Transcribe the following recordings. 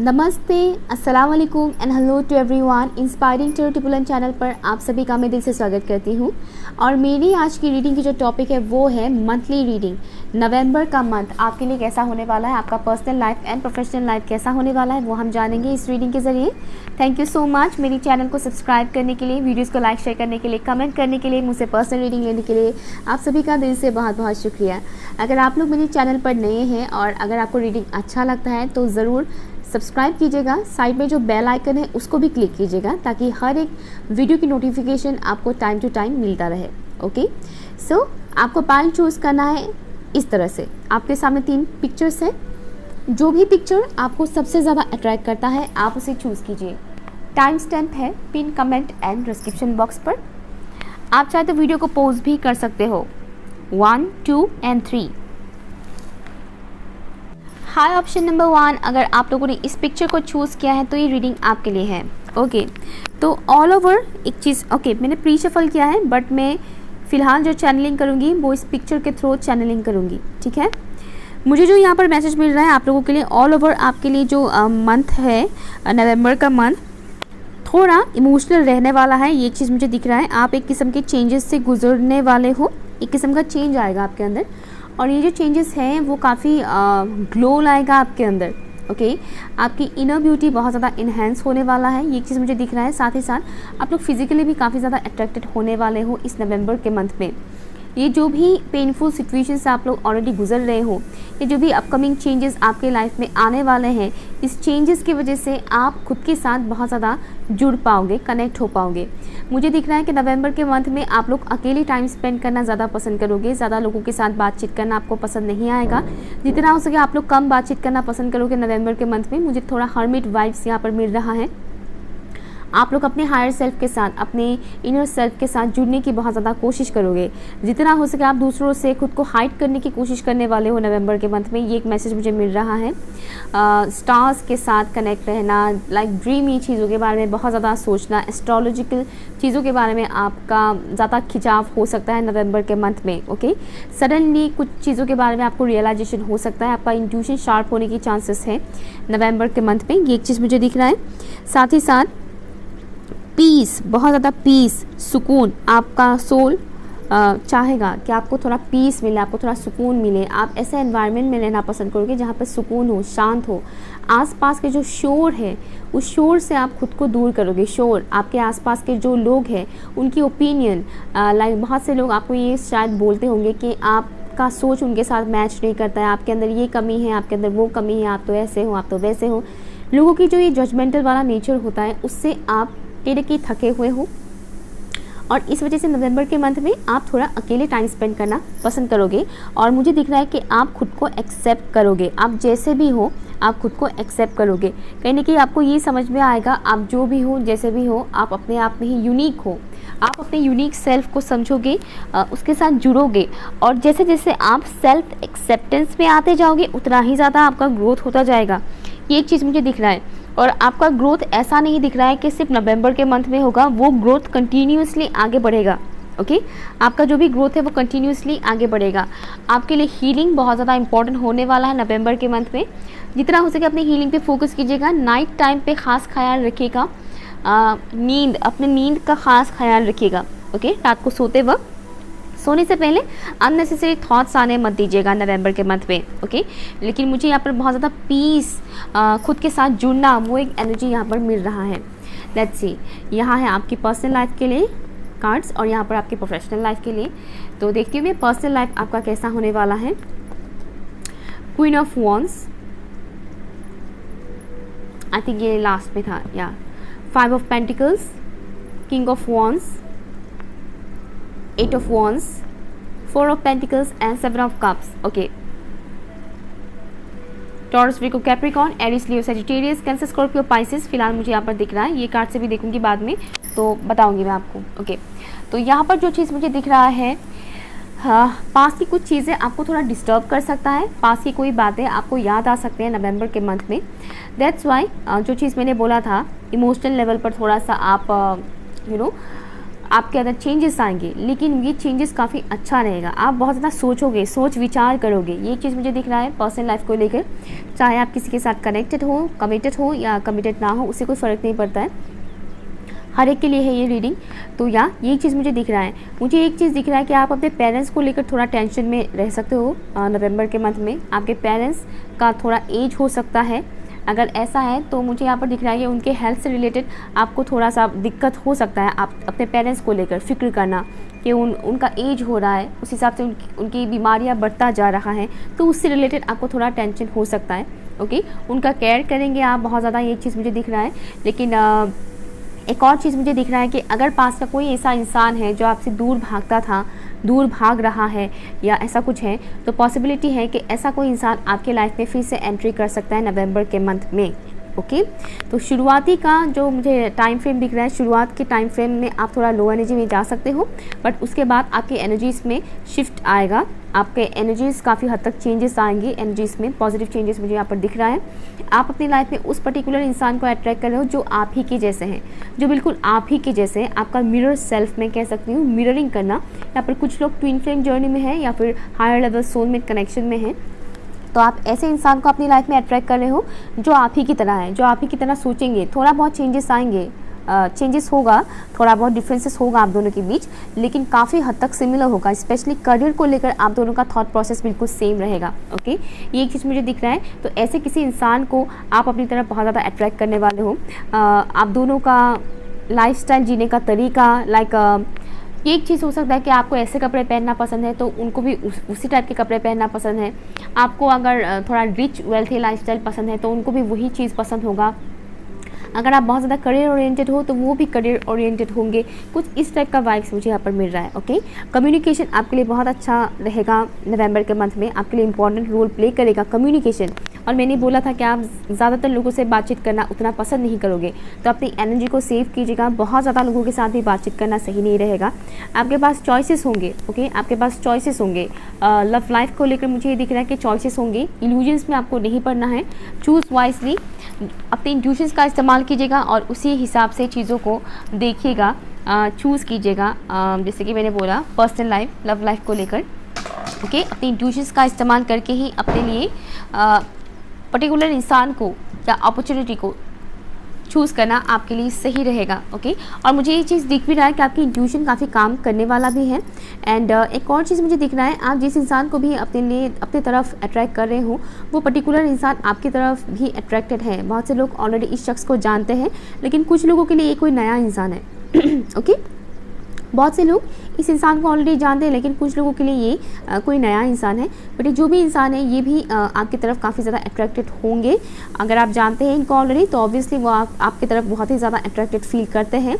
नमस्ते, अस्सलाम वालेकुम and hello to everyone. Inspiring टिपुलन चैनल पर आप सभी का मैं दिल से स्वागत करती हूँ। और मेरी आज की रीडिंग की जो टॉपिक है वो है मंथली रीडिंग। नवंबर का मंथ आपके लिए कैसा होने वाला है, आपका personal life and professional life कैसा होने वाला है, वो हम जानेंगे इस रीडिंग के ज़रिए। थैंक यू सो मच मेरी चैनल को सब्सक्राइब करने के लिए, वीडियोज़ को लाइक शेयर करने के लिए, कमेंट करने के लिए, मुझसे पर्सनल रीडिंग लेने के लिए आप सभी का दिल से बहुत बहुत शुक्रिया। अगर आप लोग मेरे चैनल पर नए हैं और अगर आपको रीडिंग अच्छा लगता है तो ज़रूर सब्सक्राइब कीजिएगा। साइड में जो बेल आइकन है उसको भी क्लिक कीजिएगा ताकि हर एक वीडियो की नोटिफिकेशन आपको टाइम टू टाइम मिलता रहे। ओके, सो आपको पाइल चूज़ करना है इस तरह से। आपके सामने 3 पिक्चर्स हैं। जो भी पिक्चर आपको सबसे ज़्यादा अट्रैक्ट करता है आप उसे चूज़ कीजिए। टाइम स्टैम्प है pin comment and description box पर। आप चाहे तो वीडियो को पॉज भी कर सकते हो। 1, 2 एंड 3। हाय, ऑप्शन नंबर 1, अगर आप लोगों ने इस पिक्चर को चूज़ किया है तो ये रीडिंग आपके लिए है। ओके, तो ऑल ओवर एक चीज़, ओके मैंने प्री शफल किया है बट मैं फ़िलहाल जो चैनलिंग करूँगी वो इस पिक्चर के थ्रू चैनलिंग करूँगी। ठीक है, मुझे जो यहाँ पर मैसेज मिल रहा है आप लोगों के लिए, ऑल ओवर आपके लिए जो मंथ है नवंबर का मंथ थोड़ा इमोशनल रहने वाला है। ये चीज़ मुझे दिख रहा है। आप एक किस्म के चेंजेस से गुजरने वाले हो, एक किस्म का चेंज आएगा आपके अंदर और ये जो चेंजेस हैं वो काफ़ी ग्लो लाएगा आपके अंदर। ओके, आपकी इनर ब्यूटी बहुत ज़्यादा इन्हेंस होने वाला है, ये चीज़ मुझे दिख रहा है। साथ ही साथ आप लोग फिजिकली भी काफ़ी ज़्यादा अट्रैक्टेड होने वाले हो इस नवंबर के मंथ में। ये जो भी पेनफुल सिचुएशन से आप लोग ऑलरेडी गुजर रहे हो, ये जो भी अपकमिंग चेंजेस आपके लाइफ में आने वाले हैं, इस चेंजेस की वजह से आप खुद के साथ बहुत ज़्यादा जुड़ पाओगे, कनेक्ट हो पाओगे। मुझे दिख रहा है कि नवंबर के मंथ में आप लोग अकेले टाइम स्पेंड करना ज़्यादा पसंद करोगे। ज़्यादा लोगों के साथ बातचीत करना आपको पसंद नहीं आएगा। जितना हो सके आप लोग कम बातचीत करना पसंद करोगे नवंबर के मंथ में। मुझे थोड़ा हर्मिट वाइब्स यहाँ पर मिल रहा है। आप लोग अपने हायर सेल्फ के साथ, अपने इनर सेल्फ के साथ जुड़ने की बहुत ज़्यादा कोशिश करोगे। जितना हो सके आप दूसरों से खुद को हाइड करने की कोशिश करने वाले हो नवंबर के मंथ में। ये एक मैसेज मुझे मिल रहा है। स्टार्स के साथ कनेक्ट रहना, लाइक ड्रीमी चीज़ों के बारे में बहुत ज़्यादा सोचना, एस्ट्रोलॉजिकल चीज़ों के बारे में आपका ज़्यादा खिंचाव हो सकता है नवंबर के मंथ में। ओके, सडनली कुछ चीज़ों के बारे में आपको रियलाइजेशन हो सकता है। आपका इंट्यूशन शार्प होने की चांसेस है नवंबर के मंथ में। ये एक चीज़ मुझे दिख रहा है। साथ ही साथ पीस, बहुत ज़्यादा पीस, सुकून, आपका सोल चाहेगा कि आपको थोड़ा पीस मिले, आपको थोड़ा सुकून मिले। आप ऐसे एनवायरनमेंट में रहना पसंद करोगे जहाँ पर सुकून हो, शांत हो। आसपास के जो शोर है उस शोर से आप खुद को दूर करोगे। शोर, आपके आसपास के जो लोग हैं उनकी ओपिनियन, लाइक बहुत से लोग आपको ये शायद बोलते होंगे कि आपका सोच उनके साथ मैच नहीं करता है, आपके अंदर ये कमी है, आपके अंदर वो कमी है, आप तो ऐसे हो, आप तो वैसे हो। लोगों की जो ये जजमेंटल वाला नेचर होता है उससे आप की थके हुए हो और इस वजह से नवंबर के मंथ में आप थोड़ा अकेले टाइम स्पेंड करना पसंद करोगे। और मुझे दिख रहा है कि आप खुद को एक्सेप्ट करोगे। आप जैसे भी हो आप खुद को एक्सेप्ट करोगे। कहीं ना कहीं आपको ये समझ में आएगा आप जो भी हो, जैसे भी हो, आप अपने आप में ही यूनिक हो। आप अपने यूनिक सेल्फ को समझोगे, उसके साथ जुड़ोगे और जैसे जैसे आप सेल्फ एक्सेप्टेंस में आते जाओगे उतना ही ज़्यादा आपका ग्रोथ होता जाएगा। ये एक चीज़ मुझे दिख रहा है। और आपका ग्रोथ ऐसा नहीं दिख रहा है कि सिर्फ नवंबर के मंथ में होगा, वो ग्रोथ कंटिन्यूसली आगे बढ़ेगा। ओके, आपका जो भी ग्रोथ है वो कंटिन्यूसली आगे बढ़ेगा। आपके लिए हीलिंग बहुत ज़्यादा इंपॉर्टेंट होने वाला है नवंबर के मंथ में। जितना हो सके अपनी हीलिंग पे फोकस कीजिएगा। नाइट टाइम पे ख़ास ख्याल रखिएगा। नींद, अपने नींद का ख़ास ख्याल रखिएगा। ओके, रात को सोते वक्त, सोने से पहले अननेसेसरी थॉट्स आने मत दीजिएगा नवंबर के मंथ में। ओके, लेकिन मुझे यहाँ पर बहुत ज़्यादा पीस, खुद के साथ जुड़ना, वो एक एनर्जी यहाँ पर मिल रहा है। लेट्स सी, यहाँ है आपकी पर्सनल लाइफ के लिए कार्ड्स और यहाँ पर आपकी प्रोफेशनल लाइफ के लिए। तो देखती हूँ मैं पर्सनल लाइफ आपका कैसा होने वाला है। Queen of wands, I think ये लास्ट में था, या 5 of pentacles, king of wands, 8 of wands, 4 of pentacles and 7 of cups. Okay. Taurus, Virgo, Capricorn, Aries, Leo, Sagittarius, Cancer, Scorpio, Pisces फिलहाल मुझे यहाँ पर दिख रहा है। ये कार्ड से भी देखूंगी बाद में तो बताऊंगी मैं आपको। ओके, तो यहाँ पर जो चीज़ मुझे दिख रहा है, हाँ, पास की कुछ चीज़ें आपको थोड़ा डिस्टर्ब कर सकता है। पास की कोई बातें आपको याद आ सकते हैं नवंबर के मंथ में। दैट्स वाई जो चीज़ मैंने बोला था, इमोशनल लेवल पर थोड़ा सा आप आपके अंदर चेंजेस आएंगे, लेकिन ये चेंजेस काफ़ी अच्छा रहेगा। आप बहुत ज़्यादा सोचोगे, सोच विचार करोगे, ये चीज़ मुझे दिख रहा है पर्सनल लाइफ को लेकर। चाहे आप किसी के साथ कनेक्टेड हो, कमिटेड हो या कमिटेड ना हो, उससे कोई फ़र्क नहीं पड़ता है, हर एक के लिए है ये रीडिंग। तो या ये चीज़ मुझे दिख रहा है। मुझे एक चीज़ दिख रहा है कि आप अपने पेरेंट्स को लेकर थोड़ा टेंशन में रह सकते हो नवंबर के मंथ में। आपके पेरेंट्स का थोड़ा एज हो सकता है, अगर ऐसा है तो मुझे यहाँ पर दिख रहा है कि उनके हेल्थ से रिलेटेड आपको थोड़ा सा दिक्कत हो सकता है। आप अपने पेरेंट्स को लेकर फिक्र करना कि उनका एज हो रहा है, उस हिसाब से उनकी बीमारियाँ बढ़ता जा रहा है, तो उससे रिलेटेड आपको थोड़ा टेंशन हो सकता है। ओके, उनका केयर करेंगे आप बहुत ज़्यादा, ये चीज़ मुझे दिख रहा है। लेकिन एक और चीज़ मुझे दिख रहा है कि अगर पास का कोई ऐसा इंसान है जो आपसे दूर भागता था, दूर भाग रहा है या ऐसा कुछ है, तो पॉसिबिलिटी है कि ऐसा कोई इंसान आपके लाइफ में फिर से एंट्री कर सकता है नवंबर के मंथ में। ओके, तो शुरुआती का जो मुझे टाइम फ्रेम दिख रहा है, शुरुआत के टाइम फ्रेम में आप थोड़ा लो एनर्जी में जा सकते हो, बट उसके बाद आपकी एनर्जीज़ में शिफ्ट आएगा, आपके एनर्जीज़ काफ़ी हद तक चेंजेस आएंगे, एनर्जीज़ में पॉजिटिव चेंजेस मुझे यहाँ पर दिख रहा है। आप अपनी लाइफ में उस पर्टिकुलर इंसान को अट्रैक्ट कर रहे हो जो आप ही के जैसे हैं, जो बिल्कुल आप ही के जैसे हैं। आपका मिरर सेल्फ में कह सकती हूँ, मिररिंग करना। यहाँ पर कुछ लोग ट्विन फ्लेम जर्नी में है या फिर हायर लेवल सोलमेट कनेक्शन में है, तो आप ऐसे इंसान को अपनी लाइफ में अट्रैक्ट कर रहे हो जो आप ही की तरह है, जो आप ही की तरह सोचेंगे। थोड़ा बहुत चेंजेस आएंगे, चेंजेस होगा, थोड़ा बहुत डिफरेंसेस होगा आप दोनों के बीच, लेकिन काफ़ी हद तक सिमिलर होगा। स्पेशली करियर को लेकर आप दोनों का थॉट प्रोसेस बिल्कुल सेम रहेगा। ओके, ये एक चीज़ मुझे दिख रहा है। तो ऐसे किसी इंसान को आप अपनी तरफ बहुत ज़्यादा अट्रैक्ट करने वाले हो। आप दोनों का लाइफस्टाइल जीने का तरीका, लाइक ये एक चीज़ हो सकता है कि आपको ऐसे कपड़े पहनना पसंद है तो उनको भी उसी टाइप के कपड़े पहनना पसंद है। आपको अगर थोड़ा रिच वेल्थी लाइफस्टाइल पसंद है तो उनको भी वही चीज़ पसंद होगा। अगर आप बहुत ज़्यादा करियर ओरिएंटेड हो तो वो भी करियर ओरिएंटेड होंगे। कुछ इस टाइप का वाइब्स मुझे यहाँ पर मिल रहा है। ओके, कम्युनिकेशन आपके लिए बहुत अच्छा रहेगा नवंबर के मंथ में, आपके लिए इंपॉर्टेंट रोल प्ले करेगा कम्युनिकेशन। और मैंने बोला था कि आप ज़्यादातर लोगों से बातचीत करना उतना पसंद नहीं करोगे, तो अपनी एनर्जी को सेव कीजिएगा। बहुत ज़्यादा लोगों के साथ भी बातचीत करना सही नहीं रहेगा। आपके पास चॉइसेस होंगे। ओके, आपके पास चॉइसेस होंगे। लव लाइफ को लेकर मुझे ये दिख रहा है कि चॉइसेस होंगे। इल्यूजन्स में आपको नहीं पड़ना है। चूज़ वाइजली, अपने इंट्यूशंस का इस्तेमाल कीजिएगा और उसी हिसाब से चीज़ों को देखिएगा, चूज़ कीजिएगा। जैसे कि मैंने बोला पर्सनल लाइफ, लव लाइफ को लेकर। ओके, अपने इंट्यूशंस का इस्तेमाल करके ही अपने लिए पर्टिकुलर इंसान को या अपॉर्चुनिटी को चूज़ करना आपके लिए सही रहेगा। ओके, और मुझे ये चीज़ दिख भी रहा है कि आपकी इंट्यूशन काफ़ी काम करने वाला भी है। एंड एक और चीज़ मुझे दिख रहा है, आप जिस इंसान को भी अपनी तरफ अट्रैक्ट कर रहे हो वो पर्टिकुलर इंसान आपकी तरफ भी अट्रैक्टेड है। बहुत से लोग ऑलरेडी इस शख्स को जानते हैं, लेकिन कुछ लोगों के लिए ये कोई नया इंसान है। ओके, बहुत से लोग इस इंसान को ऑलरेडी जानते हैं, लेकिन कुछ लोगों के लिए ये कोई नया इंसान है। बट ये जो भी इंसान है ये भी आपकी तरफ काफ़ी ज़्यादा अट्रैक्टेड होंगे। अगर आप जानते हैं इनको ऑलरेडी तो ऑब्वियसली वो आपकी तरफ बहुत ही ज़्यादा अट्रैक्टेड फील करते हैं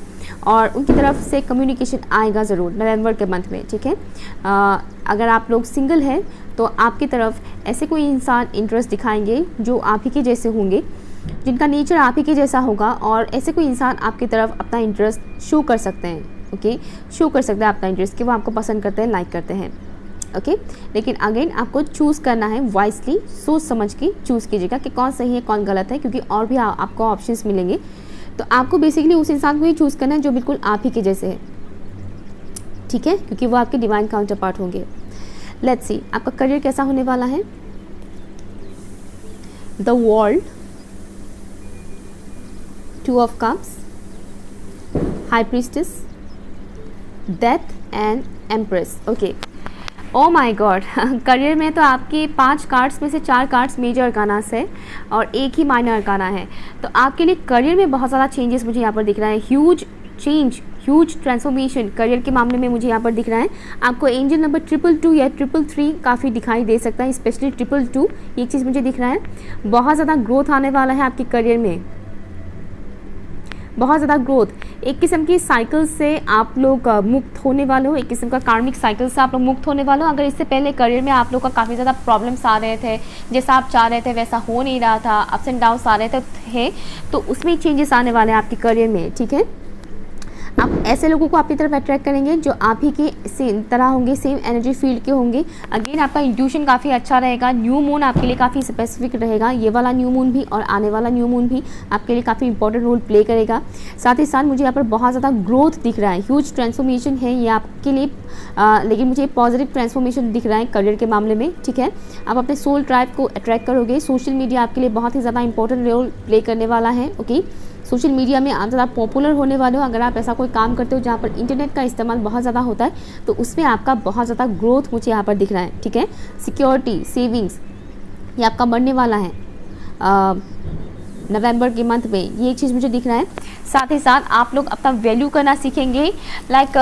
और उनकी तरफ से कम्युनिकेशन आएगा ज़रूर नवंबर के मंथ में। ठीक है, अगर आप लोग सिंगल हैं तो आपकी तरफ ऐसे कोई इंसान इंटरेस्ट दिखाएंगे जो आप ही के जैसे होंगे, जिनका नेचर आप ही के जैसा होगा, और ऐसे कोई इंसान आपकी तरफ अपना इंटरेस्ट शो कर सकते हैं। ओके, शो कर सकता है अपना इंटरेस्ट कि वो आपको पसंद करते हैं, लाइक करते हैं। ओके, लेकिन अगेन आपको चूज़ करना है वाइसली, सोच समझ के चूज़ कीजिएगा कि कौन सही है कौन गलत है, क्योंकि और भी आपको ऑप्शंस मिलेंगे। तो आपको बेसिकली उस इंसान को ही चूज़ करना है जो बिल्कुल आप ही के जैसे है। ठीक है, क्योंकि वो आपके डिवाइन काउंटर पार्ट होंगे। लेट्स सी आपका करियर कैसा होने वाला है। The world, two of cups, high priestess, death and empress. Okay, oh my God, career में तो आपके 5 कार्ड्स में से 4 कार्ड्स मेजर अरकानास है और एक ही माइनर अरकाना है। तो आपके लिए करियर में बहुत ज़्यादा चेंजेस मुझे यहाँ पर दिख रहा है। Huge change, huge transformation career के मामले में मुझे यहाँ पर दिख रहा है। आपको एंजल नंबर 222 या 333 काफ़ी दिखाई दे सकता है, स्पेशली 222 ये चीज़ मुझे दिख रहा है। बहुत ज़्यादा ग्रोथ आने वाला है आपके करियर में, बहुत ज़्यादा ग्रोथ। एक किस्म की साइकिल से आप लोग मुक्त होने वाले हो, एक किस्म का कार्मिक साइकिल से आप लोग मुक्त होने वाले हो। अगर इससे पहले करियर में आप लोग का काफ़ी ज़्यादा प्रॉब्लम्स आ रहे थे, जैसा आप चाह रहे थे वैसा हो नहीं रहा था, अप्स एंड डाउन्स आ रहे थे, तो उसमें चेंजेस आने वाले हैं आपके करियर में। ठीक है, आप ऐसे लोगों को अपनी तरफ अट्रैक्ट करेंगे जो आप ही के सेम तरह होंगे, सेम एनर्जी फील्ड के होंगे। अगेन आपका इंट्यूशन काफ़ी अच्छा रहेगा। न्यू मून आपके लिए काफ़ी स्पेसिफिक रहेगा। ये वाला न्यू मून भी और आने वाला न्यू मून भी आपके लिए काफ़ी इंपॉर्टेंट रोल प्ले करेगा। साथ ही साथ मुझे यहाँ पर बहुत ज़्यादा ग्रोथ दिख रहा है, ह्यूज ट्रांसफॉर्मेशन है ये आपके लिए, लेकिन मुझे पॉजिटिव ट्रांसफॉर्मेशन दिख रहा है करियर के मामले में। ठीक है, आप अपने सोल ट्राइब को अट्रैक्ट करोगे। सोशल मीडिया आपके लिए बहुत ही ज़्यादा इंपॉर्टेंट रोल प्ले करने वाला है। ओके, सोशल मीडिया में आप ज़्यादा पॉपुलर होने वाले हो। अगर आप ऐसा कोई काम करते हो जहाँ पर इंटरनेट का इस्तेमाल बहुत ज़्यादा होता है तो उसमें आपका बहुत ज़्यादा ग्रोथ मुझे यहाँ पर दिख रहा है। ठीक है, सिक्योरिटी, सेविंग्स ये आपका बढ़ने वाला है नवंबर के मंथ में, ये एक चीज़ मुझे दिख रहा है। साथ ही साथ आप लोग अपना वैल्यू करना सीखेंगे। लाइक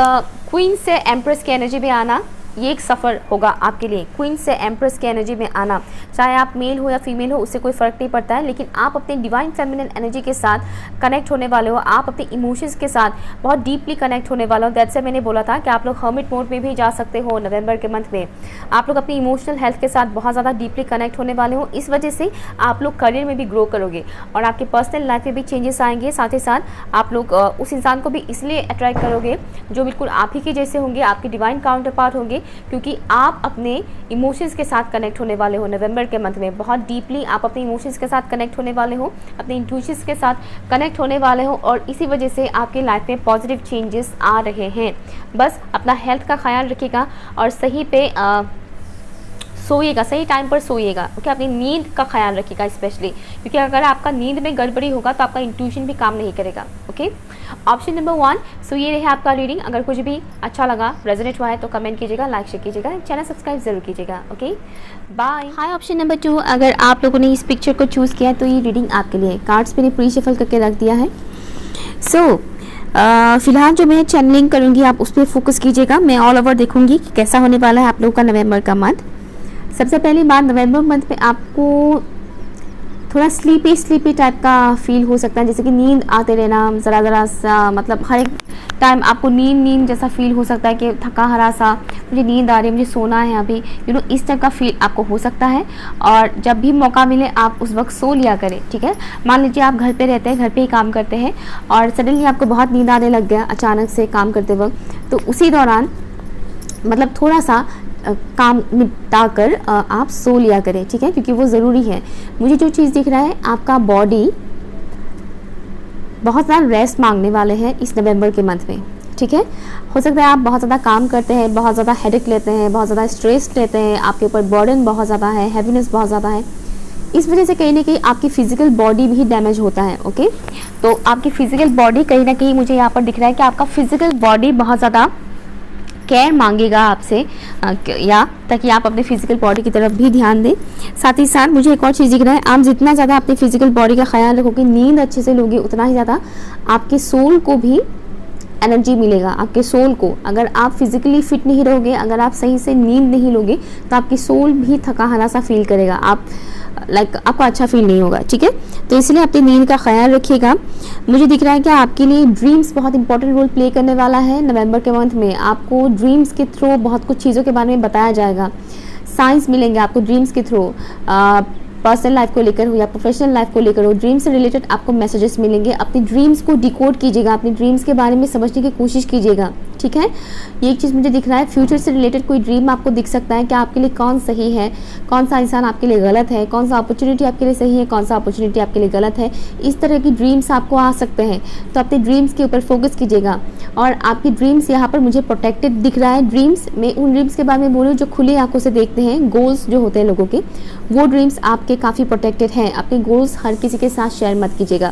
क्वीन से एम्प्रेस की एनर्जी में आना, ये एक सफ़र होगा आपके लिए। क्वीन से एम्प्रेस की एनर्जी में आना, चाहे आप मेल हो या फीमेल हो उससे कोई फ़र्क नहीं पड़ता है, लेकिन आप अपने डिवाइन फेमिनिन एनर्जी के साथ कनेक्ट होने वाले हो। आप अपने इमोशंस के साथ बहुत डीपली कनेक्ट होने वाले हो। दैट्स से मैंने बोला था कि आप लोग हर्मिट मोड में भी जा सकते हो नवंबर के मंथ में। आप लोग अपनी इमोशनल हेल्थ के साथ बहुत ज़्यादा डीपली कनेक्ट होने वाले हो। इस वजह से आप लोग करियर में भी ग्रो करोगे और आपके पर्सनल लाइफ में भी चेंजेस आएंगे। साथ ही साथ आप लोग उस इंसान को भी इसलिए अट्रैक्ट करोगे जो बिल्कुल आप ही के जैसे होंगे, आपके डिवाइन काउंटर पार्ट होंगे, क्योंकि आप अपने इमोशंस के साथ कनेक्ट होने वाले हो नवंबर के मंथ में। बहुत डीपली आप अपने इमोशंस के साथ कनेक्ट होने वाले हो, अपने इंट्यूशंस के साथ कनेक्ट होने वाले हो और इसी वजह से आपके लाइफ में पॉजिटिव चेंजेस आ रहे हैं। बस अपना हेल्थ का ख्याल रखिएगा और सही पे सोइएगा, सही टाइम पर सोइएगा। ओके, अपनी नींद का ख्याल रखिएगा स्पेशली, क्योंकि अगर आपका नींद में गड़बड़ी होगा तो आपका इंट्यूशन भी काम नहीं करेगा। Okay, option number 1। सो ये रहे आपका रीडिंग। अगर कुछ भी अच्छा लगा, रेजोनेट हुआ है तो कमेंट कीजिएगा, लाइक शेयर कीजिएगा, चैनल सब्सक्राइब जरूर कीजिएगा। Okay, bye. Hi, option number 2। अगर आप लोगों ने इस पिक्चर को चूज़ किया है तो ये रीडिंग आपके लिए। कार्ड्स मैंने प्री शफल करके रख दिया है। सो फिलहाल जो मैं चैनलिंग करूँगी आप उस पर फोकस कीजिएगा। मैं ऑल ओवर देखूँगी कि कैसा होने वाला है आप लोगों का नवंबर का मंथ। सबसे पहली बात, नवंबर मंथ में आपको थोड़ा स्लीपी टाइप का फील हो सकता है, जैसे कि नींद आते रहना ज़रा सा, मतलब हर एक टाइम आपको नींद जैसा फील हो सकता है कि थका हरा सा, मुझे नींद आ रही है, मुझे सोना है अभी, इस टाइप का फील आपको हो सकता है। और जब भी मौका मिले आप उस वक्त सो लिया करें। ठीक है, मान लीजिए आप घर पे रहते हैं, घर पे ही काम करते हैं और सडनली आपको बहुत नींद आने लग गया अचानक से काम करते वक्त, तो उसी दौरान मतलब थोड़ा सा काम निपटा कर आप सो लिया करें। ठीक है, क्योंकि वो ज़रूरी है। मुझे जो चीज़ दिख रहा है, आपका बॉडी बहुत ज़्यादा रेस्ट मांगने वाले हैं इस नवंबर के मंथ में। ठीक है, हो सकता है आप बहुत ज़्यादा काम करते हैं, बहुत ज़्यादा हेडेक लेते हैं, बहुत ज़्यादा स्ट्रेस लेते हैं, आपके ऊपर बर्डन बहुत ज़्यादा है, हैवीनेस बहुत ज़्यादा है। इस वजह से कहीं ना कहीं आपकी फिजिकल बॉडी भी डैमेज होता है। ओके, तो आपकी फिजिकल बॉडी कहीं ना कहीं मुझे यहाँ पर दिख रहा है कि आपका फिजिकल बॉडी बहुत ज़्यादा केयर मांगेगा आपसे, या ताकि आप अपने फिजिकल बॉडी की तरफ भी ध्यान दें। साथ ही साथ मुझे एक और चीज़ दिख रहा है, आप जितना ज़्यादा अपनी फिजिकल बॉडी का ख्याल रखोगे, नींद अच्छे से लोगे, उतना ही ज़्यादा आपके सोल को भी एनर्जी मिलेगा। आपके सोल को, अगर आप फिजिकली फिट नहीं रहोगे, अगर आप सही से नींद नहीं लोगे तो आपकी सोल भी थका हारा सा फील करेगा, आप आपको अच्छा फील नहीं होगा। ठीक है, तो इसलिए अपनी नींद का ख्याल रखिएगा। मुझे दिख रहा है कि आपके लिए ड्रीम्स बहुत इंपॉर्टेंट रोल प्ले करने वाला है नवंबर के मंथ में। आपको ड्रीम्स के थ्रू बहुत कुछ चीज़ों के बारे में बताया जाएगा, साइंस मिलेंगे आपको ड्रीम्स के थ्रू। पर्सनल लाइफ को लेकर हो या प्रोफेशनल लाइफ को लेकर हो, ड्रीम से रिलेटेड आपको मैसेजेस मिलेंगे। अपनी ड्रीम्स को डिकोड कीजिएगा, अपनी ड्रीम्स के बारे में समझने की कोशिश कीजिएगा। ठीक है, ये एक चीज़ मुझे दिख रहा है। फ्यूचर से रिलेटेड कोई ड्रीम आपको दिख सकता है कि आपके लिए कौन सही है, कौन सा इंसान आपके लिए गलत है, कौन सा अपॉर्चुनिटी आपके लिए सही है, कौन सा अपॉर्चुनिटी आपके लिए गलत है। इस तरह की ड्रीम्स आपको आ सकते हैं, तो अपने ड्रीम्स के ऊपर फोकस कीजिएगा। और आपकी ड्रीम्स यहाँ पर मुझे प्रोटेक्टेड दिख रहा है। ड्रीम्स, मैं उन ड्रीम्स के बारे में बोल रही हूँ जो खुली आंखों से देखते हैं, गोल्स जो होते हैं लोगों के, वो ड्रीम्स आपके काफ़ी प्रोटेक्टेड हैं। अपने गोल्स हर किसी के साथ शेयर मत कीजिएगा।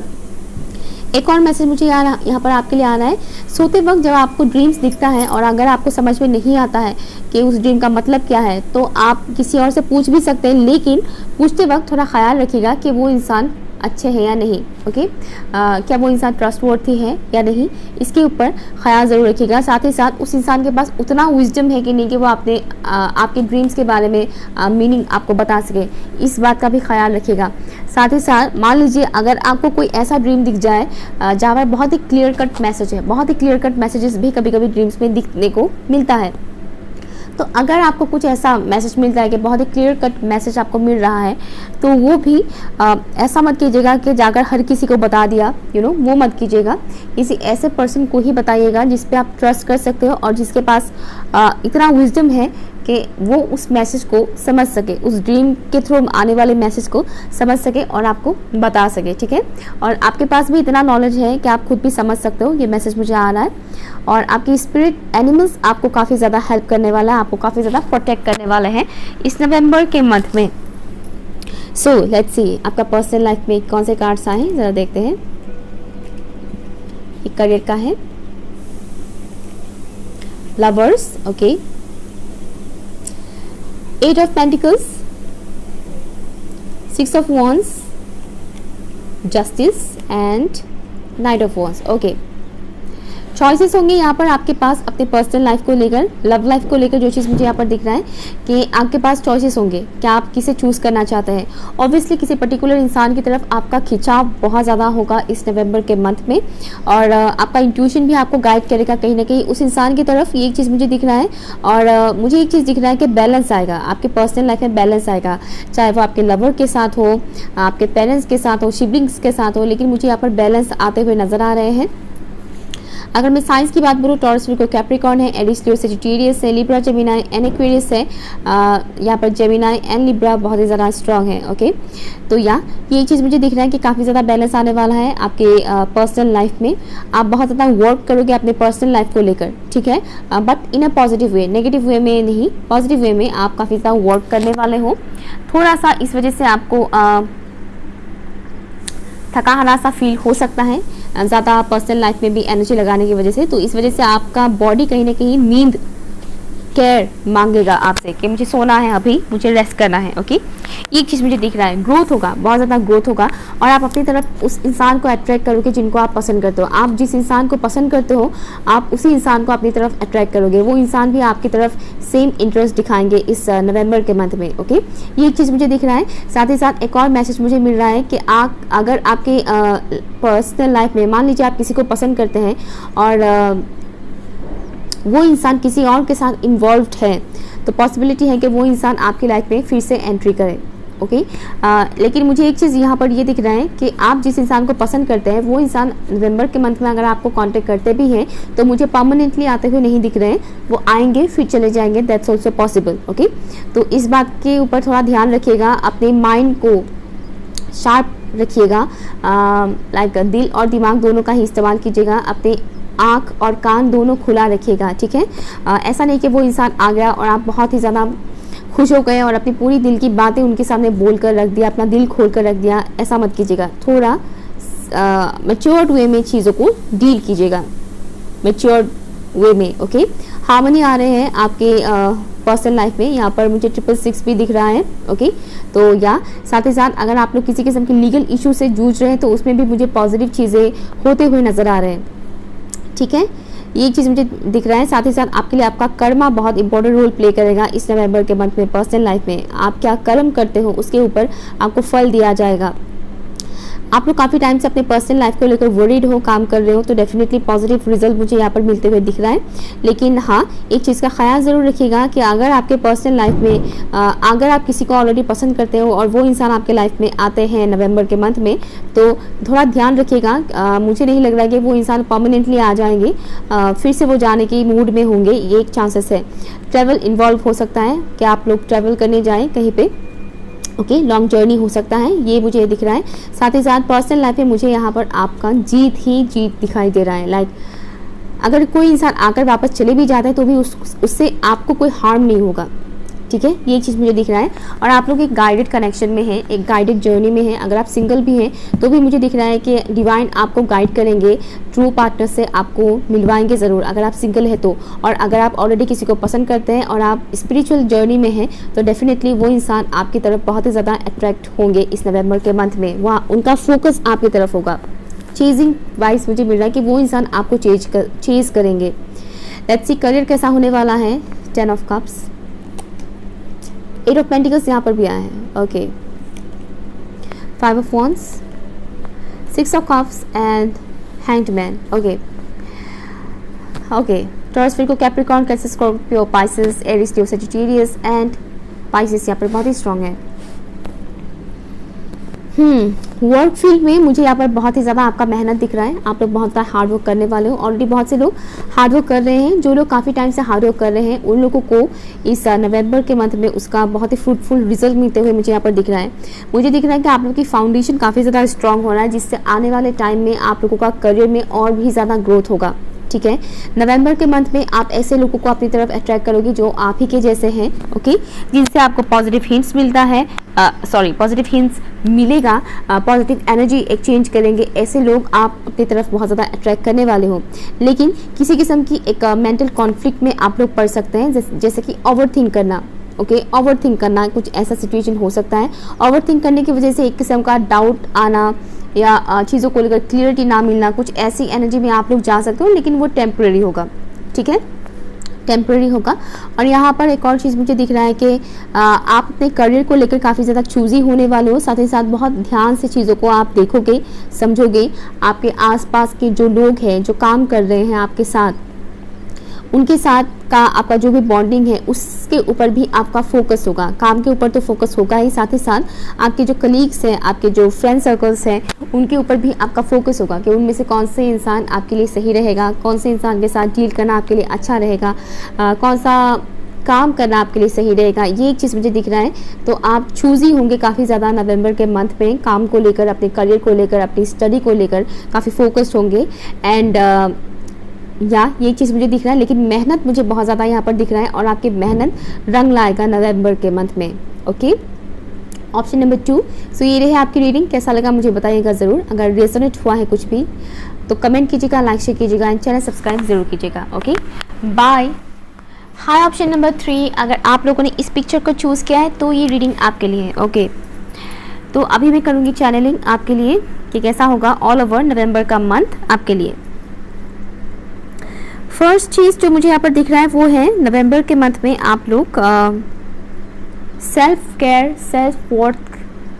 एक और मैसेज मुझे यहाँ पर आपके लिए आना है। सोते वक्त जब आपको ड्रीम्स दिखता है और अगर आपको समझ में नहीं आता है कि उस ड्रीम का मतलब क्या है, तो आप किसी और से पूछ भी सकते हैं, लेकिन पूछते वक्त थोड़ा ख्याल रखिएगा कि वो इंसान अच्छे हैं या नहीं। ओके, क्या वो इंसान ट्रस्टवर्थी है या नहीं, इसके ऊपर ख्याल ज़रूर रखिएगा। साथ ही साथ उस इंसान के पास उतना विजडम है कि नहीं कि वो आपके ड्रीम्स के बारे में मीनिंग आपको बता सके, इस बात का भी ख्याल रखिएगा। साथ ही साथ मान लीजिए अगर आपको कोई ऐसा ड्रीम दिख जाए जहाँ पर बहुत ही क्लियर कट मैसेज है, बहुत ही क्लियर कट मैसेजेस भी कभी कभी ड्रीम्स में दिखने को मिलता है, तो अगर आपको कुछ ऐसा मैसेज मिलता है कि बहुत ही क्लियर कट मैसेज आपको मिल रहा है, तो वो भी ऐसा मत कीजिएगा कि जाकर हर किसी को बता दिया, वो मत कीजिएगा। किसी ऐसे पर्सन को ही बताइएगा जिस पे आप ट्रस्ट कर सकते हो और जिसके पास इतना विजडम है कि वो उस मैसेज को समझ सके, उस ड्रीम के थ्रू आने वाले मैसेज को समझ सके और आपको बता सके, ठीक है। और आपके पास भी इतना नॉलेज है कि आप खुद भी समझ सकते हो ये मैसेज मुझे आ रहा है, और आपकी स्पिरिट एनिमल्स आपको काफ़ी ज़्यादा हेल्प करने वाला है, आपको काफ़ी ज़्यादा प्रोटेक्ट करने वाले हैं इस नवंबर के मंथ में। सो लेट्स सी आपका पर्सनल लाइफ में कौन से कार्ड्स आए हैं, ज़रा देखते हैं। एक करियर का है, lovers, okay, 8 of Pentacles, 6 of Wands, Justice and Knight of Wands, okay. Choices होंगे यहाँ पर आपके पास अपने पर्सनल लाइफ को लेकर, लव लाइफ को लेकर। जो चीज़ मुझे यहाँ पर दिख रहा है कि आपके पास चॉइसेस होंगे कि आप किसे चूज़ करना चाहते हैं। ऑब्वियसली किसी पर्टिकुलर इंसान की तरफ आपका खिंचाव बहुत ज़्यादा होगा इस नवंबर के मंथ में, और आपका इंट्यूशन भी आपको गाइड करेगा कहीं ना कहीं उस इंसान की तरफ। ये एक चीज़ मुझे दिख रहा है, और मुझे एक चीज़ दिख रहा है कि बैलेंस आएगा आपके पर्सनल लाइफ में, बैलेंस आएगा, चाहे वो आपके लवर के साथ हो, आपके पेरेंट्स के साथ हो, सिबलिंग्स के साथ हो, लेकिन मुझे यहाँ पर बैलेंस आते हुए नजर आ रहे हैं। अगर मैं साइंस की बात करूँ, टॉरस, वर्गो, कैप्रिकॉर्न है, एरीज, लियो, सजिटेरियस है, लिब्रा, जेमिनाई एंड एक्वेरियस है। यहाँ पर जेमिनाई एंड लिब्रा बहुत ही ज़्यादा स्ट्रॉन्ग है, ओके। तो ये चीज़ मुझे दिख रहा है कि काफ़ी ज़्यादा बैलेंस आने वाला है आपके पर्सनल लाइफ में। आप बहुत ज़्यादा वर्क करोगे अपने पर्सनल लाइफ को लेकर, ठीक है, but in a positive way, negative way में नहीं, पॉजिटिव वे में आप काफ़ी ज़्यादा वर्क करने वाले हो। थोड़ा सा इस वजह से आपको थका हारा सा फील हो सकता है, ज़्यादा पर्सनल लाइफ में भी एनर्जी लगाने की वजह से। तो इस वजह से आपका बॉडी कहीं ना कहीं नींद, केयर मांगेगा आपसे कि मुझे सोना है, अभी मुझे रेस्ट करना है, ओके। ये चीज़ मुझे दिख रहा है। ग्रोथ होगा, बहुत ज़्यादा ग्रोथ होगा, और आप अपनी तरफ उस इंसान को अट्रैक्ट करोगे जिनको आप पसंद करते हो। आप जिस इंसान को पसंद करते हो, आप उसी इंसान को अपनी तरफ अट्रैक्ट करोगे, वो इंसान भी आपकी तरफ सेम इंटरेस्ट दिखाएंगे इस नवंबर के मंथ में, ओके। ये चीज़ मुझे दिख रहा है। साथ ही साथ एक और मैसेज मुझे मिल रहा है कि आप अगर आपके पर्सनल लाइफ में, मान लीजिए आप किसी को पसंद करते हैं और वो इंसान किसी और के साथ इन्वॉल्व्ड है, तो पॉसिबिलिटी है कि वो इंसान आपकी लाइफ में फिर से एंट्री करे, ओके। लेकिन मुझे एक चीज़ यहाँ पर ये दिख रहा है कि आप जिस इंसान को पसंद करते हैं, वो इंसान नवंबर के मंथ में अगर आपको कांटेक्ट करते भी हैं, तो मुझे परमानेंटली आते हुए नहीं दिख रहे हैं। वो आएंगे फिर चले जाएंगे, दैट्स ऑल्सो पॉसिबल, ओके। तो इस बात के ऊपर थोड़ा ध्यान रखिएगा, अपने माइंड को शार्प रखिएगा, लाइक दिल और दिमाग दोनों का ही इस्तेमाल कीजिएगा, अपने आँख और कान दोनों खुला रखिएगा, ठीक है। ऐसा नहीं कि वो इंसान आ गया और आप बहुत ही ज़्यादा खुश हो गए और अपनी पूरी दिल की बातें उनके सामने बोल कर रख दिया, अपना दिल खोल कर रख दिया, ऐसा मत कीजिएगा। थोड़ा मैच्योर्ड वे में चीज़ों को डील कीजिएगा, मैच्योर्ड वे में, ओके। हार्मनी आ रहे हैं आपके पर्सनल लाइफ में। यहाँ पर मुझे 666 भी दिख रहा है, ओके। तो साथ ही साथ अगर आप लोग किसी किस्म के लीगल इशू से जूझ रहे हैं, तो उसमें भी मुझे पॉजिटिव चीज़ें होते हुए नज़र आ रहे हैं, ठीक है। ये चीज़ मुझे दिख रहा है। साथ ही साथ आपके लिए आपका कर्मा बहुत इंपॉर्टेंट रोल प्ले करेगा इस नवंबर के मंथ में। पर्सनल लाइफ में आप क्या कर्म करते हो उसके ऊपर आपको फल दिया जाएगा। आप लोग काफ़ी टाइम से अपने पर्सनल लाइफ को लेकर वरीड हो, काम कर रहे हो, तो डेफिनेटली पॉजिटिव रिजल्ट मुझे यहाँ पर मिलते हुए दिख रहा है। लेकिन हाँ, एक चीज़ का ख्याल ज़रूर रखिएगा कि अगर आपके पर्सनल लाइफ में अगर आप किसी को ऑलरेडी पसंद करते हो और वो इंसान आपके लाइफ में आते हैं नवंबर के मंथ में, तो थोड़ा ध्यान रखिएगा। मुझे नहीं लग रहा है कि वो इंसान परमानेंटली आ जाएंगे, फिर से वो जाने की मूड में होंगे, ये एक चांसेस है। ट्रैवल इन्वॉल्व हो सकता है कि आप लोग ट्रैवल करने जाएँ कहीं पर, ओके, लॉन्ग जर्नी हो सकता है, ये मुझे दिख रहा है। साथ ही साथ पर्सनल लाइफ में मुझे यहाँ पर आपका जीत ही जीत दिखाई दे रहा है। लाइक अगर कोई इंसान आकर वापस चले भी जाता है तो भी उससे आपको कोई हार्म नहीं होगा, ठीक है। ये चीज़ मुझे दिख रहा है। और आप लोग एक गाइडेड कनेक्शन में हैं, एक गाइडेड जर्नी में हैं। अगर आप सिंगल भी हैं तो भी मुझे दिख रहा है कि डिवाइन आपको गाइड करेंगे, ट्रू पार्टनर से आपको मिलवाएंगे ज़रूर अगर आप सिंगल है तो। और अगर आप ऑलरेडी किसी को पसंद करते हैं और आप स्पिरिचुअल जर्नी में हैं, तो डेफिनेटली वो इंसान आपकी तरफ बहुत ही ज़्यादा अट्रैक्ट होंगे इस नवंबर के मंथ में। वहाँ उनका फोकस आपकी तरफ होगा। चेजिंग वाइज मुझे मिल रहा है कि वो इंसान आपको चेज करेंगे। लेट्स सी करियर कैसा होने वाला है। 10 ऑफ कप्स, 8 ऑफ पेंटिकल्स यहाँ पर भी आए हैं, okay. 5 of wands, 6 of cups and hanged man, okay. Taurus, Virgo, Capricorn, cancer, Scorpio, Pisces, Aries, Leo, Sagittarius and Pisces यहाँ पर बहुत ही स्ट्रॉन्ग है। वर्क फील्ड में मुझे यहाँ पर बहुत ही ज़्यादा आपका मेहनत दिख रहा है। आप लोग बहुत ज़्यादा हार्ड वर्क करने वाले हो। ऑलरेडी बहुत से लोग हार्ड वर्क कर रहे हैं। जो लोग काफ़ी टाइम से हार्ड वर्क कर रहे हैं उन लोगों को इस नवंबर के मंथ में उसका बहुत ही फ्रूटफुल रिजल्ट मिलते हुए मुझे यहाँ पर दिख रहा है। मुझे दिख रहा है कि आप लोगों की फाउंडेशन काफ़ी ज़्यादा स्ट्रॉन्ग हो रहा है, जिससे आने वाले टाइम में आप लोगों का करियर में और भी ज़्यादा ग्रोथ होगा। ठीक है, नवंबर के मंथ में आप ऐसे लोगों को अपनी तरफ अट्रैक्ट करोगे जो आप ही के जैसे हैं, ओके, जिनसे आपको पॉजिटिव हिंट्स मिलता है, पॉजिटिव हिंट्स मिलेगा, पॉजिटिव एनर्जी एक्सचेंज करेंगे। ऐसे लोग आप अपनी तरफ बहुत ज़्यादा अट्रैक्ट करने वाले हो। लेकिन किसी किस्म की एक मेंटल कॉन्फ्लिक्ट में आप लोग पड़ सकते हैं, जैसे कि ओवर थिंक करना। ओके, ओवर थिंक करना कुछ ऐसा सिचुएशन हो सकता है। ओवर थिंक करने की वजह से एक किस्म का डाउट आना या चीज़ों को लेकर क्लियरिटी ना मिलना, कुछ ऐसी एनर्जी में आप लोग जा सकते हो, लेकिन वो टेम्परेरी होगा। ठीक है, टेम्परेरी होगा। और यहाँ पर एक और चीज़ मुझे दिख रहा है कि आप अपने करियर को लेकर काफ़ी ज़्यादा चूजी होने वाले हो। साथ ही साथ बहुत ध्यान से चीज़ों को आप देखोगे, समझोगे। आपके आसपास के जो लोग हैं, जो काम कर रहे हैं आपके साथ, उनके साथ का आपका जो भी बॉन्डिंग है उसके ऊपर भी आपका फोकस होगा। काम के ऊपर तो फोकस होगा ही, साथ ही साथ आपके जो कलीग्स हैं, आपके जो फ्रेंड सर्कल्स हैं, उनके ऊपर भी आपका फोकस होगा कि उनमें से कौन से इंसान आपके लिए सही रहेगा, कौन से इंसान के साथ डील करना आपके लिए अच्छा रहेगा, कौन सा काम करना आपके लिए सही रहेगा। ये एक चीज़ मुझे दिख रहा है। तो आप चूज़ी होंगे काफ़ी ज़्यादा नवंबर के मंथ में, काम को लेकर, अपने करियर को लेकर, अपनी स्टडी को लेकर काफ़ी फोकस्ड होंगे। एंड ये चीज़ मुझे दिख रहा है। लेकिन मेहनत मुझे बहुत ज़्यादा यहाँ पर दिख रहा है और आपकी मेहनत रंग लाएगा नवंबर के मंथ में। Okay, option number 2। सो ये रही आपकी रीडिंग। कैसा लगा मुझे बताइएगा ज़रूर। अगर रेजोनेट हुआ है कुछ भी तो कमेंट कीजिएगा, लाइक शेयर कीजिएगा एंड चैनल सब्सक्राइब ज़रूर कीजिएगा। Okay, bye. Hi, option number 3। अगर आप लोगों ने इस पिक्चर को चूज़ किया है तो ये रीडिंग आपके लिए है। ओके, तो अभी मैं करूँगी चैनलिंग आपके लिए कि कैसा होगा ऑल ओवर नवंबर का मंथ आपके लिए। फर्स्ट चीज़ जो मुझे यहाँ पर दिख रहा है वो है नवंबर के मंथ में आप लोग सेल्फ केयर, सेल्फ वर्थ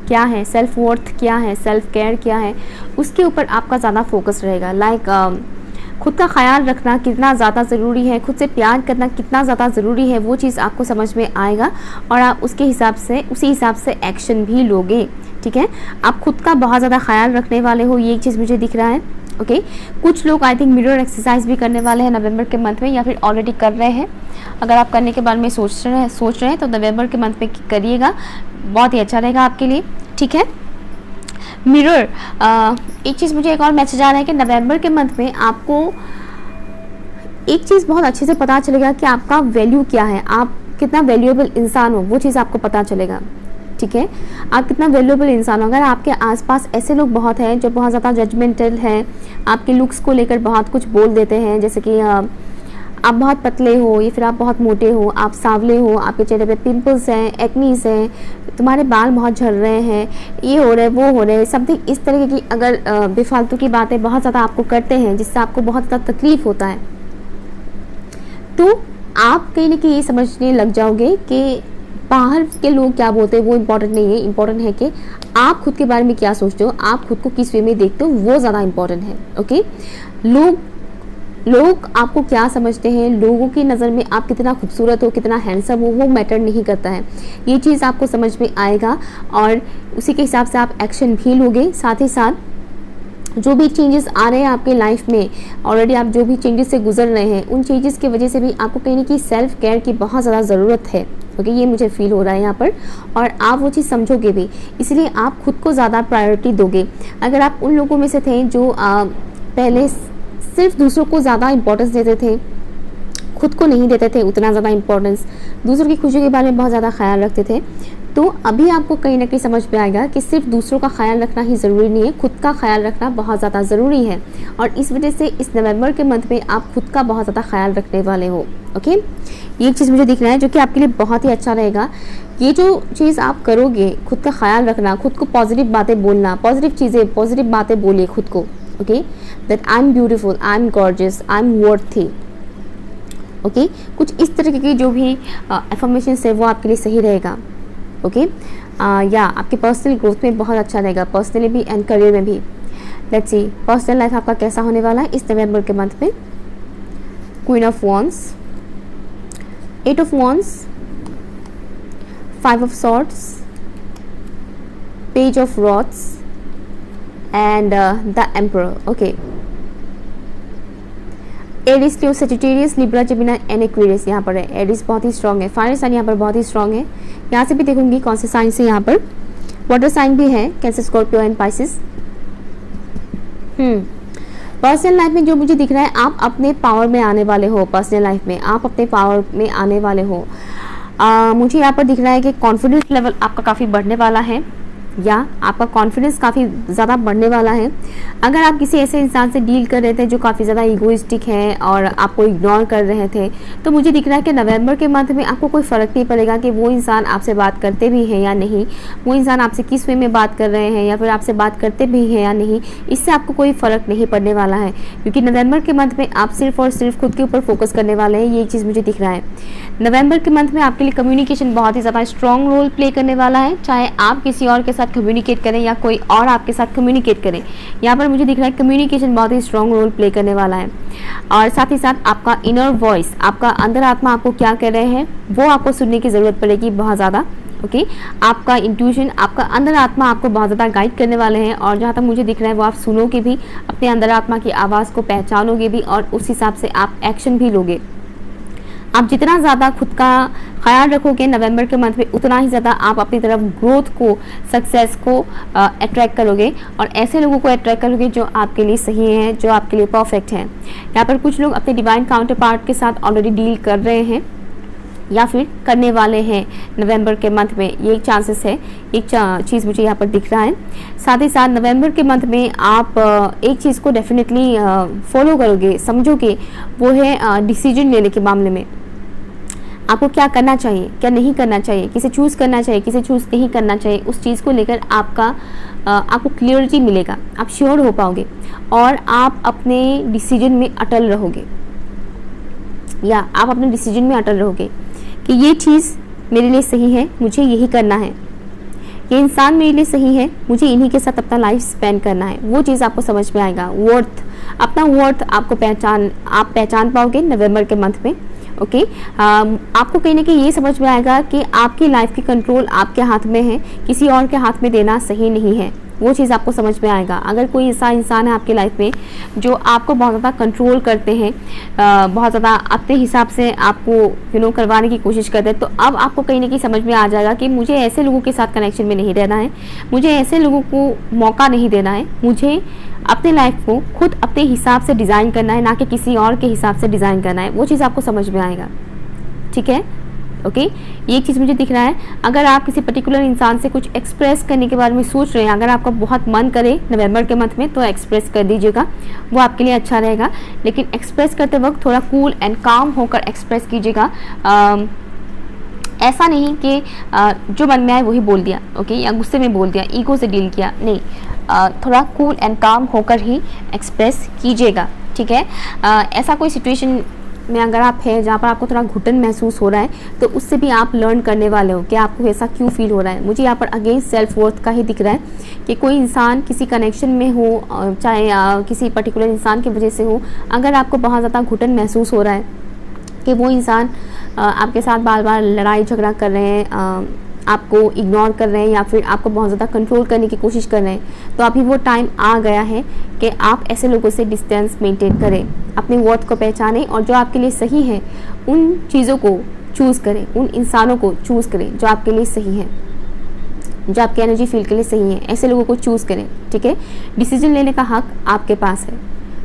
क्या है, सेल्फ वर्थ क्या है, सेल्फ केयर क्या है, उसके ऊपर आपका ज़्यादा फोकस रहेगा। लाइक खुद का ख्याल रखना कितना ज़्यादा ज़रूरी है, खुद से प्यार करना कितना ज़्यादा ज़रूरी है, वो चीज़ आपको समझ में आएगा और आप उसके हिसाब से, उसी हिसाब से एक्शन भी लोगे। ठीक है, आप खुद का बहुत ज़्यादा ख्याल रखने वाले हो, ये एक चीज़ मुझे दिख रहा है। ओके, कुछ लोग आई थिंक मिरर एक्सरसाइज भी करने वाले हैं नवंबर के मंथ में, या फिर ऑलरेडी कर रहे हैं। अगर आप करने के बारे में सोच रहे हैं तो नवंबर के मंथ में करिएगा, बहुत ही अच्छा रहेगा आपके लिए। ठीक है, मिरर, एक चीज़ मुझे एक और मैसेज आ रहा है कि नवंबर के मंथ में आपको एक चीज़ बहुत अच्छे से पता चलेगा कि आपका वैल्यू क्या है, आप कितना वैल्यूएबल इंसान हो, वो चीज़ आपको पता चलेगा। ठीक है, आप कितना वैल्यूएबल इंसान हो। अगर आपके आसपास ऐसे लोग बहुत हैं जो बहुत ज़्यादा जजमेंटल हैं, आपके लुक्स को लेकर बहुत कुछ बोल देते हैं, जैसे कि आप बहुत पतले हो या फिर आप बहुत मोटे हो, आप सांवले हो, आपके चेहरे पे पिंपल्स हैं, एक्नीज हैं, तुम्हारे बाल बहुत झड़ रहे हैं, ये हो रहा है, वो हो रहा है, समथिंग इस तरह की अगर बेफालतू की बातें बहुत ज़्यादा आपको करते हैं जिससे आपको बहुत ज़्यादा तकलीफ़ होता है, तो आप कहीं ना कहीं ये समझने लग जाओगे कि बाहर के लोग क्या बोलते हैं वो इम्पोर्टेंट नहीं है। इम्पोर्टेंट है कि आप खुद के बारे में क्या सोचते हो, आप खुद को किस वे में देखते हो, वो ज़्यादा इम्पोर्टेंट है। ओके, लोग आपको क्या समझते हैं, लोगों की नज़र में आप कितना खूबसूरत हो, कितना हैंडसम हो, वो मैटर नहीं करता है। ये चीज़ आपको समझ में आएगा और उसी के हिसाब से आप एक्शन भी लोगे। साथ ही साथ जो भी चेंजेस आ रहे हैं आपके लाइफ में, ऑलरेडी आप जो भी चेंजेस से गुजर रहे हैं, उन चेंजेस की वजह से भी आपको कहीं ना कहीं सेल्फ केयर की बहुत ज़्यादा ज़रूरत है। ओके, ये मुझे फील हो रहा है यहाँ पर, और आप वो चीज़ समझोगे भी, इसलिए आप खुद को ज़्यादा प्रायोरिटी दोगे। अगर आप उन लोगों में से थे जो पहले सिर्फ दूसरों को ज़्यादा इंपॉर्टेंस देते थे, खुद को नहीं देते थे उतना ज़्यादा इंपॉर्टेंस, दूसरों की खुशी के बारे में बहुत ज़्यादा ख्याल रखते थे, तो अभी आपको कहीं ना कहीं समझ में आएगा कि सिर्फ दूसरों का ख्याल रखना ही ज़रूरी नहीं है, खुद का ख्याल रखना बहुत ज़्यादा ज़रूरी है। और इस वजह से इस नवंबर के मंथ में आप खुद का बहुत ज़्यादा ख्याल रखने वाले हो। ओके, ये चीज़ मुझे दिख रहा है जो कि आपके लिए बहुत ही अच्छा रहेगा। ये जो चीज़ आप करोगे, खुद का ख्याल रखना, खुद को पॉजिटिव बातें बोलना, पॉजिटिव चीज़ें, पॉजिटिव बातें बोलिए खुद को। Okay, that I am beautiful, I am gorgeous, I am worthy. Okay, कुछ इस तरह की जो भी एफर्मेशन है वो आपके लिए सही रहेगा। ओके, या आपके पर्सनल ग्रोथ में बहुत अच्छा रहेगा, पर्सनली भी एंड करियर में भी। लेट्स सी पर्सनल लाइफ आपका कैसा होने वाला है इस नवंबर के मंथ में। Queen of Wands, 8 of Wands, 5 of Swords, Page of Rods and the Emperor. Okay, Aries, Leo, Sagittarius, Libra, Gemini and Aquarius यहाँ पर है। एरिस बहुत ही स्ट्रॉन्ग है, फायर साइन यहाँ पर बहुत ही स्ट्रॉन्ग है। यहाँ से भी देखूंगी कौन से साइन से, यहाँ पर वाटर साइन भी है, cancer, Scorpio and Pisces. Personal life में जो मुझे दिख रहा है, आप अपने पावर में आने वाले हो। पर्सनल लाइफ में आप अपने पावर में आने वाले हो। मुझे यहाँ पर दिख रहा है कि कॉन्फिडेंस लेवल आपका काफ़ी बढ़ने वाला है, या आपका कॉन्फिडेंस काफ़ी ज़्यादा बढ़ने वाला है। अगर आप किसी ऐसे इंसान से डील कर रहे थे जो काफ़ी ज़्यादा ईगोइस्टिक है और आपको इग्नोर कर रहे थे, तो मुझे दिख रहा है कि नवंबर के मंथ में आपको कोई फ़र्क नहीं पड़ेगा कि वो इंसान आपसे बात करते भी हैं या नहीं, वो इंसान आपसे किस वे में बात कर रहे हैं या फिर आपसे बात करते भी हैं या नहीं, इससे आपको कोई फ़र्क नहीं पड़ने वाला है, क्योंकि नवंबर के मंथ में आप सिर्फ और सिर्फ खुद के ऊपर फोकस करने वाले हैं। ये एक चीज़ मुझे दिख रहा है। नवंबर के मंथ में आपके लिए कम्युनिकेशन बहुत ही ज़्यादा स्ट्रॉन्ग रोल प्ले करने वाला है, चाहे आप किसी और के साथ कम्युनिकेट करें या कोई और आपके साथ कम्युनिकेट करें। यहाँ पर मुझे दिख रहा है कम्युनिकेशन बहुत ही स्ट्रॉन्ग रोल प्ले करने वाला है। और साथ ही साथ आपका इनर वॉइस, आपका अंदर आत्मा आपको क्या कह रहे हैं वो आपको सुनने की ज़रूरत पड़ेगी बहुत ज़्यादा। ओके, आपका इंट्यूशन, आपका अंदर आत्मा आपको बहुत ज़्यादा गाइड करने वाले हैं, और जहाँ तक मुझे दिख रहा है वो आप सुनोगे भी, अपने अंदर आत्मा की आवाज़ को पहचानोगे भी, और उस हिसाब से आप एक्शन भी लोगे। आप जितना ज़्यादा खुद का ख्याल रखोगे नवंबर के मंथ में, उतना ही ज़्यादा आप अपनी तरफ ग्रोथ को, सक्सेस को अट्रैक्ट करोगे, और ऐसे लोगों को अट्रैक्ट करोगे जो आपके लिए सही हैं, जो आपके लिए परफेक्ट हैं। यहाँ पर कुछ लोग अपने डिवाइन काउंटर पार्ट के साथ ऑलरेडी डील कर रहे हैं या फिर करने वाले हैं नवंबर के मंथ में, ये एक चांसेस है, एक चीज़ मुझे यहाँ पर दिख रहा है। साथ ही साथ नवंबर के मंथ में आप एक चीज़ को डेफिनेटली फॉलो करोगे, समझोगे, वो है डिसीजन लेने के मामले में। आपको क्या करना चाहिए, क्या नहीं करना चाहिए, किसे चूज़ करना चाहिए, किसे चूज़ नहीं करना चाहिए, उस चीज़ को लेकर आपको क्लियरिटी मिलेगा, आप श्योर हो पाओगे, और आप अपने डिसीजन में अटल रहोगे, या आप अपने डिसीजन में अटल रहोगे कि ये चीज़ मेरे लिए सही है, मुझे यही करना है, ये इंसान मेरे लिए सही है, मुझे इन्हीं के साथ अपना लाइफ स्पेंड करना है। वो चीज़ आपको समझ में आएगा। वर्थ, अपना वर्थ आपको आप पहचान पाओगे नवंबर के मंथ में। ओके, आपको कहीं ना कहीं ये समझ में आएगा कि आपकी लाइफ की कंट्रोल आपके हाथ में है, किसी और के हाथ में देना सही नहीं है। वो चीज़ आपको समझ में आएगा। अगर कोई ऐसा इंसान है आपकी लाइफ में जो आपको बहुत ज़्यादा कंट्रोल करते हैं, बहुत ज़्यादा अपने हिसाब से आपको करवाने की कोशिश करते हैं, तो अब आपको कहीं ना कहीं समझ में आ जाएगा कि मुझे ऐसे लोगों के साथ कनेक्शन में नहीं रहना है, मुझे ऐसे लोगों को मौका नहीं देना है, मुझे अपने लाइफ को खुद अपने हिसाब से डिज़ाइन करना है, ना कि किसी और के हिसाब से डिज़ाइन करना है। वो चीज़ आपको समझ में आएगा। ठीक है, ओके, ये चीज़ मुझे दिख रहा है। अगर आप किसी पर्टिकुलर इंसान से कुछ एक्सप्रेस करने के बारे में सोच रहे हैं, अगर आपका बहुत मन करे नवंबर के मंथ में, तो एक्सप्रेस कर दीजिएगा, वो आपके लिए अच्छा रहेगा। लेकिन एक्सप्रेस करते वक्त थोड़ा कूल एंड काम होकर एक्सप्रेस कीजिएगा। ऐसा नहीं कि जो मन में आए वही बोल दिया, ओके, या गुस्से में बोल दिया, ईगो से डील किया, नहीं, थोड़ा कूल एंड काम होकर ही एक्सप्रेस कीजिएगा। ठीक है, ऐसा कोई सिचुएशन में अगर आप हैं जहाँ पर आपको थोड़ा घुटन महसूस हो रहा है, तो उससे भी आप लर्न करने वाले हो कि आपको ऐसा क्यों फील हो रहा है। मुझे यहाँ पर अगेन सेल्फ वर्थ का ही दिख रहा है कि कोई इंसान किसी कनेक्शन में हो, चाहे किसी पर्टिकुलर इंसान की वजह से हो, अगर आपको बहुत ज़्यादा घुटन महसूस हो रहा है कि वो इंसान आपके साथ बार बार लड़ाई झगड़ा कर रहे हैं, आपको इग्नोर कर रहे हैं, या फिर आपको बहुत ज़्यादा कंट्रोल करने की कोशिश कर रहे हैं, तो अभी वो टाइम आ गया है कि आप ऐसे लोगों से डिस्टेंस मेंटेन करें, अपने वर्थ को पहचानें, और जो आपके लिए सही है उन चीज़ों को चूज़ करें, उन इंसानों को चूज़ करें जो आपके लिए सही है, जो आपके एनर्जी फील्ड के लिए सही है। ऐसे लोगों को चूज़ करें। ठीक है, डिसीजन लेने का हक आपके पास है,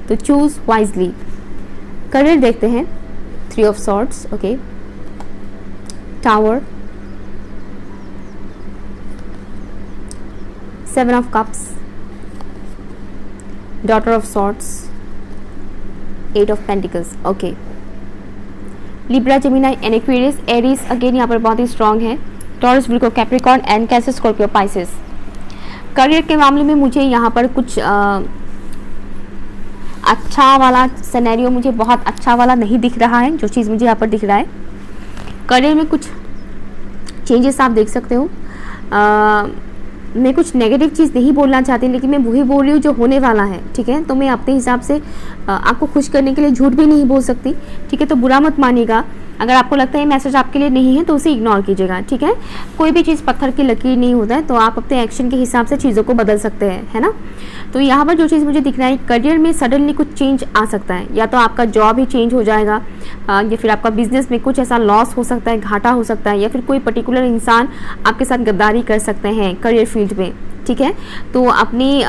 तो चूज़ वाइजली। करियर देखते हैं, 3 of swords, okay, tower, 7 of cups, daughter of swords, 8 of pentacles, okay, Libra, Gemini and Aquarius, Aries again यहाँ पर बहुत ही स्ट्रॉन्ग है, taurus, Virgo, Capricorn and cancer, Scorpio, Pisces. Career के मामले में मुझे यहाँ पर कुछ अच्छा वाला सिनेरियो, मुझे बहुत अच्छा वाला नहीं दिख रहा है। जो चीज़ मुझे यहाँ पर दिख रहा है, करियर में कुछ चेंजेस आप देख सकते हो। मैं कुछ नेगेटिव चीज़ नहीं बोलना चाहती, लेकिन मैं वही बोल रही हूँ जो होने वाला है, ठीक है। तो मैं अपने हिसाब से आपको खुश करने के लिए झूठ भी नहीं बोल सकती, ठीक है। तो बुरा मत मानिएगा, अगर आपको लगता है मैसेज आपके लिए नहीं है तो उसे इग्नोर कीजिएगा, ठीक है। कोई भी चीज़ पत्थर की लकीर नहीं होता है, तो आप अपने एक्शन के हिसाब से चीज़ों को बदल सकते हैं, है ना। तो यहाँ पर जो चीज़ मुझे दिख रहा है, करियर में सडनली कुछ चेंज आ सकता है, या तो आपका जॉब ही चेंज हो जाएगा, या फिर आपका बिजनेस में कुछ ऐसा लॉस हो सकता है, घाटा हो सकता है, या फिर कोई पर्टिकुलर इंसान आपके साथ गद्दारी कर सकते हैं करियर फील्ड में, ठीक है। तो अपनी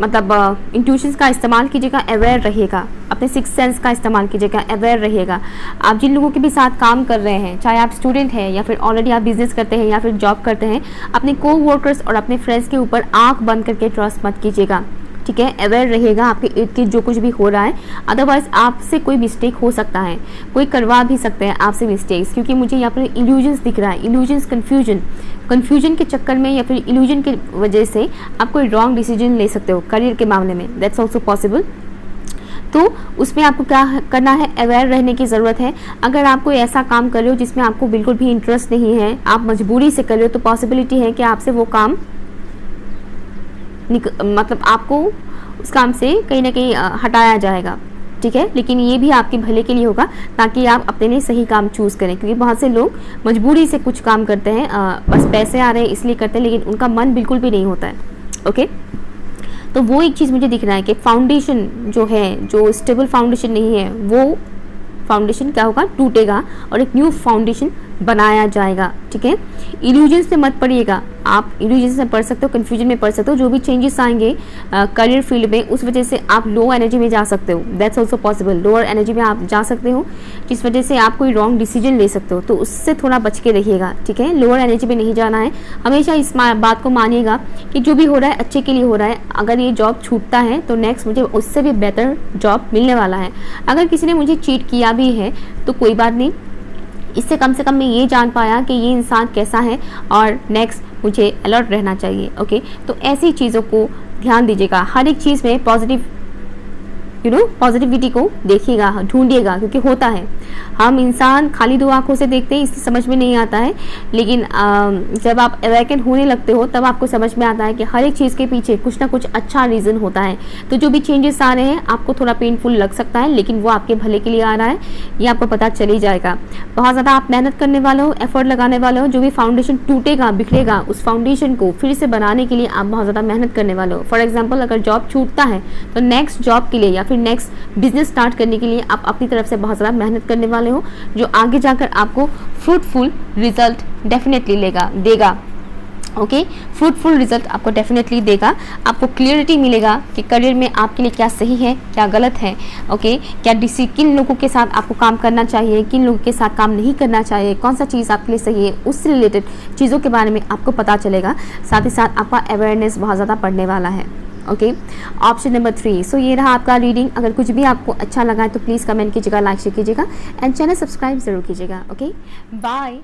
मतलब इंट्यूशंस का इस्तेमाल कीजिएगा, अवेयर रहिएगा, अपने सिक्स सेंस का इस्तेमाल कीजिएगा, अवेयर रहिएगा। आप जिन लोगों के भी साथ काम कर रहे हैं, चाहे आप स्टूडेंट हैं या फिर ऑलरेडी आप बिजनेस करते हैं या फिर जॉब करते हैं, अपने को वर्कर्स और अपने फ्रेंड्स के ऊपर आंख बंद करके ट्रस्ट मत कीजिएगा, ठीक है। अवेयर रहिएगा आपके इर्द गिर्द जो कुछ भी हो रहा है, अदरवाइज आपसे कोई मिस्टेक हो सकता है, कोई करवा भी सकते हैं आपसे मिस्टेक्स, क्योंकि मुझे यहाँ पर इल्यूजन्स दिख रहा है, इल्यूजन्स, कन्फ्यूजन के चक्कर में या फिर इल्यूजन की वजह से आप कोई रॉन्ग डिसीजन ले सकते हो करियर के मामले में, दैट्स ऑल्सो पॉसिबल। तो उसमें आपको क्या करना है, अवेयर रहने की ज़रूरत है। अगर आप कोई ऐसा काम कर रहे हो जिसमें आपको बिल्कुल भी इंटरेस्ट नहीं है, आप मजबूरी से कर रहे हो, तो पॉसिबिलिटी है कि आपसे वो काम मतलब आपको उस काम से कहीं ना कहीं हटाया जाएगा, ठीक है। लेकिन ये भी आपके भले के लिए होगा, ताकि आप अपने लिए सही काम चूज़ करें, क्योंकि बहुत से लोग मजबूरी से कुछ काम करते हैं, बस पैसे आ रहे हैं इसलिए करते हैं, लेकिन उनका मन बिल्कुल भी नहीं होता है, ओके। तो वो एक चीज़ मुझे दिख रहा है कि फाउंडेशन जो है, जो स्टेबल फाउंडेशन नहीं है, वो फाउंडेशन क्या होगा, टूटेगा और एक न्यू फाउंडेशन बनाया जाएगा, ठीक है। इल्यूजन से मत पड़िएगा, आप इल्यूजन से पढ़ सकते हो, कंफ्यूजन में पढ़ सकते हो, जो भी चेंजेस आएंगे करियर फील्ड में, उस वजह से आप लो एनर्जी में जा सकते हो, that's also possible. Lower energy में आप जा सकते हो, जिस वजह से आप कोई रॉन्ग डिसीजन ले सकते हो, तो उससे थोड़ा बच के रहिएगा, ठीक है। लोअर एनर्जी में नहीं जाना है, हमेशा इस बात को मानिएगा कि जो भी हो रहा है अच्छे के लिए हो रहा है। अगर ये जॉब छूटता है तो नेक्स्ट मुझे उससे भी बेहतर जॉब मिलने वाला है। अगर किसी ने मुझे चीट किया भी है तो कोई बात नहीं, इससे कम से कम मैं ये जान पाया कि ये इंसान कैसा है और नेक्स्ट मुझे अलर्ट रहना चाहिए, ओके। तो ऐसी चीज़ों को ध्यान दीजिएगा, हर एक चीज़ में पॉजिटिविटी को देखिएगा, ढूंढिएगा, क्योंकि होता है, हम इंसान खाली दो आंखों से देखते हैं, इससे समझ में नहीं आता है, लेकिन जब आप अवेकन होने लगते हो तब आपको समझ में आता है कि हर एक चीज़ के पीछे कुछ ना कुछ अच्छा रीज़न होता है। तो जो भी चेंजेस आ रहे हैं आपको थोड़ा पेनफुल लग सकता है, लेकिन वो आपके भले के लिए आ रहा है, ये आपको पता चल ही जाएगा। बहुत ज़्यादा आप मेहनत करने वाले हो, एफर्ट लगाने वाले हो, जो भी फाउंडेशन टूटेगा, बिखरेगा, उस फाउंडेशन को फिर से बनाने के लिए आप बहुत ज़्यादा मेहनत करने वाले हो। फॉर एग्जाम्पल, अगर जॉब छूटता है तो नेक्स्ट जॉब के लिए या फिर नेक्स्ट बिजनेस स्टार्ट करने के लिए आप अपनी तरफ से बहुत ज़्यादा मेहनत करने वाले हो, जो आगे जाकर आपको फ्रूटफुल रिजल्ट डेफिनेटली देगा, ओके। फ्रूटफुल रिजल्ट आपको डेफिनेटली देगा, आपको क्लियरिटी मिलेगा कि करियर में आपके लिए क्या सही है, क्या गलत है, ओके। किन लोगों के साथ आपको काम करना चाहिए, किन लोगों के साथ काम नहीं करना चाहिए, कौन सा चीज़ आपके लिए सही है, उससे रिलेटेड चीज़ों के बारे में आपको पता चलेगा। साथ ही साथ आपका अवेयरनेस बहुत ज़्यादा बढ़ने वाला है, ओके। Option number 3। सो ये रहा आपका रीडिंग। अगर कुछ भी आपको अच्छा लगा है तो प्लीज़ कमेंट कीजिएगा, लाइक शेयर कीजिएगा एंड चैनल सब्सक्राइब ज़रूर कीजिएगा, ओके। बाय।